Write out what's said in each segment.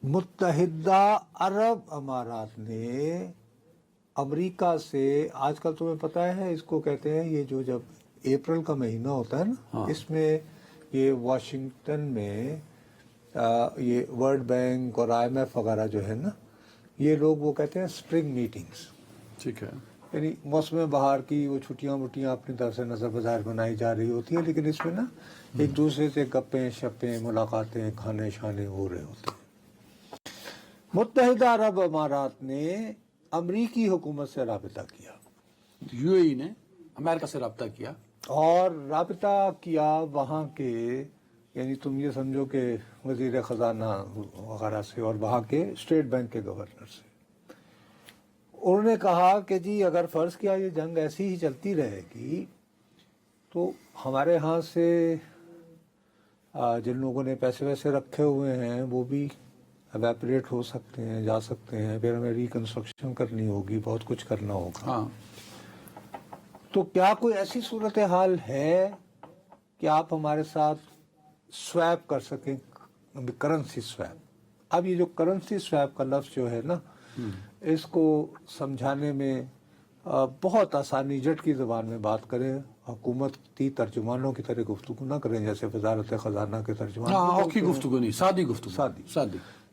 متحدہ عرب امارات نے امریکہ سے آج کل تمہیں پتہ ہے اس کو کہتے ہیں یہ جو جب اپریل کا مہینہ ہوتا ہے نا اس میں یہ واشنگٹن میں یہ ورلڈ بینک اور آئی ایم ایف وغیرہ جو ہے نا یہ لوگ وہ کہتے ہیں اسپرنگ میٹنگز. ٹھیک ہے. یعنی موسم بہار کی وہ چھٹیاں وٹیاں اپنی طرف سے نظر بظاہر بنائی جا رہی ہوتی ہیں لیکن اس میں نا ایک دوسرے سے گپیں شپیں ملاقاتیں کھانے شانے ہو رہے ہوتے ہیں. متحدہ عرب امارات نے امریکی حکومت سے رابطہ کیا, یو اے ای نے امریکہ سے رابطہ کیا اور رابطہ کیا وہاں کے یعنی تم یہ سمجھو کہ وزیر خزانہ وغیرہ سے اور وہاں کے اسٹیٹ بینک کے گورنر سے. انہوں نے کہا کہ جی اگر فرض کیا یہ جنگ ایسی ہی چلتی رہے گی تو ہمارے ہاں سے جن لوگوں نے پیسے ویسے رکھے ہوئے ہیں وہ بھی ایویپریٹ ہو سکتے ہیں, جا سکتے ہیں, پھر ہمیں ریکنسٹرکشن کرنی ہوگی, بہت کچھ کرنا ہوگا. ہاں. تو کیا کوئی ایسی صورتحال ہے کہ آپ ہمارے ساتھ سویپ کر سکیں, کرنسی سویپ. اب یہ جو کرنسی سویپ کا لفظ جو ہے نا اس کو سمجھانے میں بہت آسانی, جٹ کی زبان میں بات کریں, حکومتی ترجمانوں کی طرح گفتگو نہ کریں جیسے وزارت خزانہ کے ترجمان. اوکھی گفتگو نہیں, سادی گفتگو.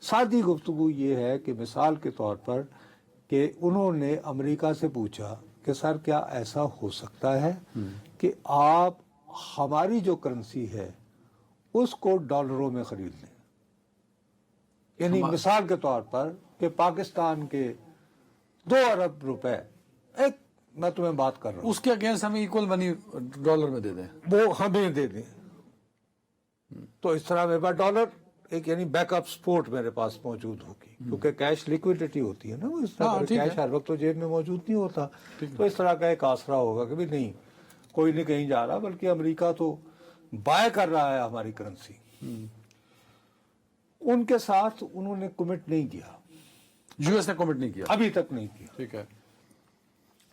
سادی گفتگو یہ ہے کہ مثال کے طور پر کہ انہوں نے امریکہ سے پوچھا کہ سر کیا ایسا ہو سکتا ہے کہ آپ ہماری جو کرنسی ہے اس کو ڈالروں میں خرید لیں. یعنی مثال کے طور پر کہ پاکستان کے 2 ارب روپے, ایک میں تمہیں بات کر رہا ہوں, اس کے اگینسٹ ہمیں ایکول منی ڈالر میں دے دیں, وہ ہمیں دے دیں. تو اس طرح میرے پاس ڈالر ایک یعنی بیک اپ سپورٹ میرے پاس موجود ہوگی, کیونکہ کیش لیکویڈیٹی ہوتی ہے نا, وہ اس طرح کیش ہر وقت تو جیب میں موجود نہیں ہوتا. تو اس طرح کا ایک آسرا ہوگا کہ بھی نہیں کوئی نہیں کہیں جا رہا بلکہ امریکہ تو بائے کر رہا ہے ہماری کرنسی. ان کے ساتھ انہوں نے کمٹ نہیں کیا, یو ایس نے کمٹ نہیں کیا, ابھی تک نہیں کیا. ٹھیک ہے.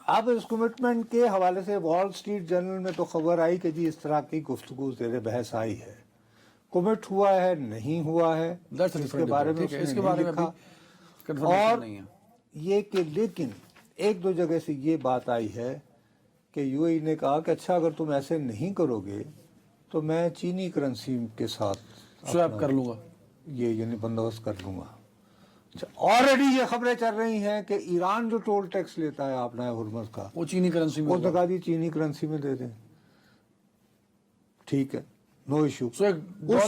اب اس کمٹمنٹ کے حوالے سے وال اسٹریٹ جرنل میں تو خبر آئی کہ جی اس طرح کی گفتگو زیر بحث آئی ہے. کمٹ ہوا ہے نہیں ہوا ہے اس کے بارے میں اس نے نہیں لکھا. اور یہ کہ لیکن ایک دو جگہ سے یہ بات آئی ہے کہ یو اے ای نے کہا کہ اچھا اگر تم ایسے نہیں کرو گے تو میں چینی کرنسی کے ساتھ سویپ کر لوں گا, یہ یعنی بندوبست کر لوں گا. آلریڈی یہ خبریں چل رہی ہیں کہ ایران جو ٹول ٹیکس لیتا ہے اپنا ہرمز کا وہ چینی کرنسی میں, وہ کہا جی چینی کرنسی میں دے دیں. ٹھیک ہے, نو ایشو. اس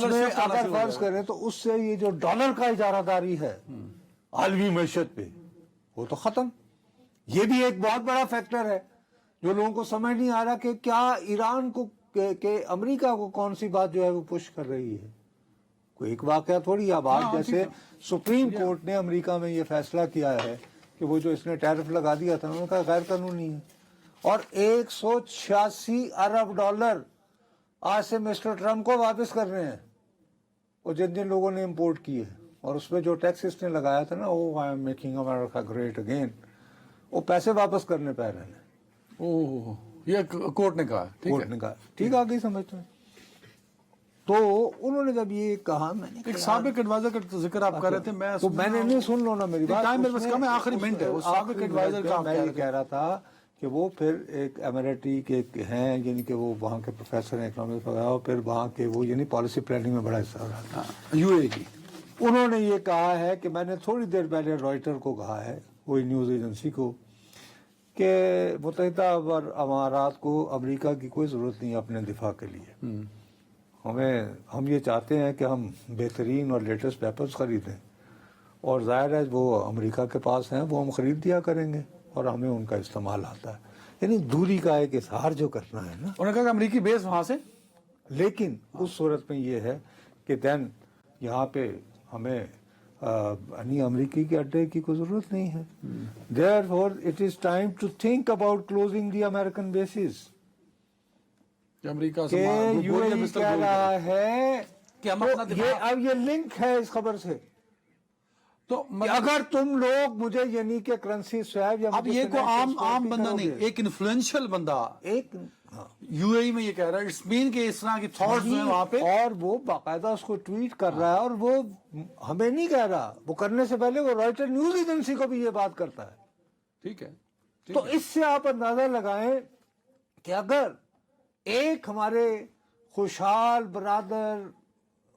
میں اگر فرض کریں تو اس سے یہ جو ڈالر کا اجارہ داری ہے عالمی معیشت پہ وہ تو ختم. یہ بھی ایک بہت بڑا فیکٹر ہے جو لوگوں کو سمجھ نہیں آ رہا کہ کیا ایران کو کہ امریکہ کو کون سی بات جو ہے وہ پش کر رہی ہے. کوئی ایک واقعہ تھوڑی. اب آج جیسے سپریم کورٹ نے امریکہ میں یہ فیصلہ کیا ہے کہ وہ جو اس نے ٹیرف لگا دیا تھا انہوں نے کہا غیر قانونی ہے, اور 186 ارب ڈالر آج سے مسٹر ٹرمپ کو واپس کر رہے ہیں وہ جن جن لوگوں نے امپورٹ کی ہے. اور اس پہ جو ٹیکس اس نے لگایا تھا نا, oh I am making America great again, وہ پیسے واپس کرنے پہ رہے ہیں. یہ کورٹ نے کہا, کورٹ نے کہا ٹھیک آ گئی سمجھ میں. تو انہوں نے جب یہ کہا, میں نے ایک سابق ایڈوائزر کا ذکر آپ کر رہے تھے, میں نے نہیں سن لو نا میری بات, ٹائم میرے پاس کم ہے, آخری منٹ ہے. سابق ایڈوائزر کا میں یہ کہہ رہا تھا کہ وہ پھر ایک ایمریٹی کے ہیں یعنی کہ وہ وہاں کے پروفیسر ہیں اکنامکس وغیرہ, اور پھر وہاں کے وہ یعنی پالیسی پلاننگ میں بڑا حصہ رہا یو اے کی. انہوں نے یہ کہا ہے کہ میں نے تھوڑی دیر پہلے رائٹر کو کہا ہے, وہی نیوز ایجنسی کو, کہ متحدہ عرب امارات کو امریکہ کی کوئی ضرورت نہیں ہے اپنے دفاع کے لیے. ہم یہ چاہتے ہیں کہ ہم بہترین اور لیٹسٹ ویپنز خریدیں, اور ظاہر ہے وہ امریکہ کے پاس ہیں وہ ہم خرید دیا کریں گے اور ہمیں ان کا استعمال آتا ہے. یعنی دوری کا ایک اظہار جو کرنا ہے نا, انہوں نے کہا کہ امریکی بیس وہاں سے, لیکن اس صورت میں یہ ہے کہ دین یہاں پہ ہمیں امریکی کے اڈے کی کوئی ضرورت نہیں ہے. Therefore it is time to think about closing the American bases. امریکہ کہ یو اے ای کہہ رہا ہے کہ ہم اپنا اب یہ لنک ہے اس خبر سے. تو کہ اگر تم لوگ مجھے یعنی کہ کرنسی سویپ یا اب یہ کو عام بندہ نہیں، ایک انفلوئنشل بندہ ایک یو اے ای میں یہ کہہ رہا ہے اٹس مین کہ اس طرح کی تھاٹس جو ہیں وہاں پہ، اور وہ باقاعدہ اس کو ٹویٹ کر رہا ہے، اور وہ ہمیں نہیں کہہ رہا، وہ کرنے سے پہلے وہ رائٹر نیوز ایجنسی کو بھی یہ بات کرتا ہے. ٹھیک ہے. تو اس سے آپ اندازہ لگائیں کہ اگر ایک ہمارے خوشحال برادر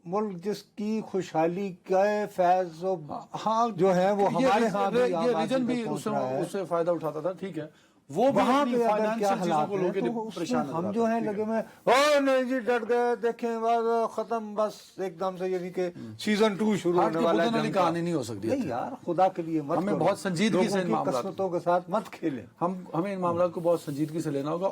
ملک جس کی خوشحالی کا فیض و ہاں جو ہے وہ ہمارے ہاں بھی یہ ریجن بھی اس سے فائدہ اٹھاتا تھا، ٹھیک ہے، وہ بھی وہاں اپنی پہ اگر کیا فائنینشیل چیزوں حالات کو ہیں لے کے تو اس پریشان میں ہم جو ہیں لگے میں او نہیں جی ڈٹ گئے، دیکھیں بس ختم، بس ایک دم سے یعنی کہ سیزن 2 شروع ہونے والا ہے. والی کہانی نہیں ہو سکتی. نہیں یار، خدا کے لیے مت ہمیں کرو. بہت سنجیدگی سے ان لوگوں کی معاملات قسمتوں کے ساتھ مت کھیلیں. ہمیں ان معاملات کو بہت سنجیدگی سے لینا ہوگا.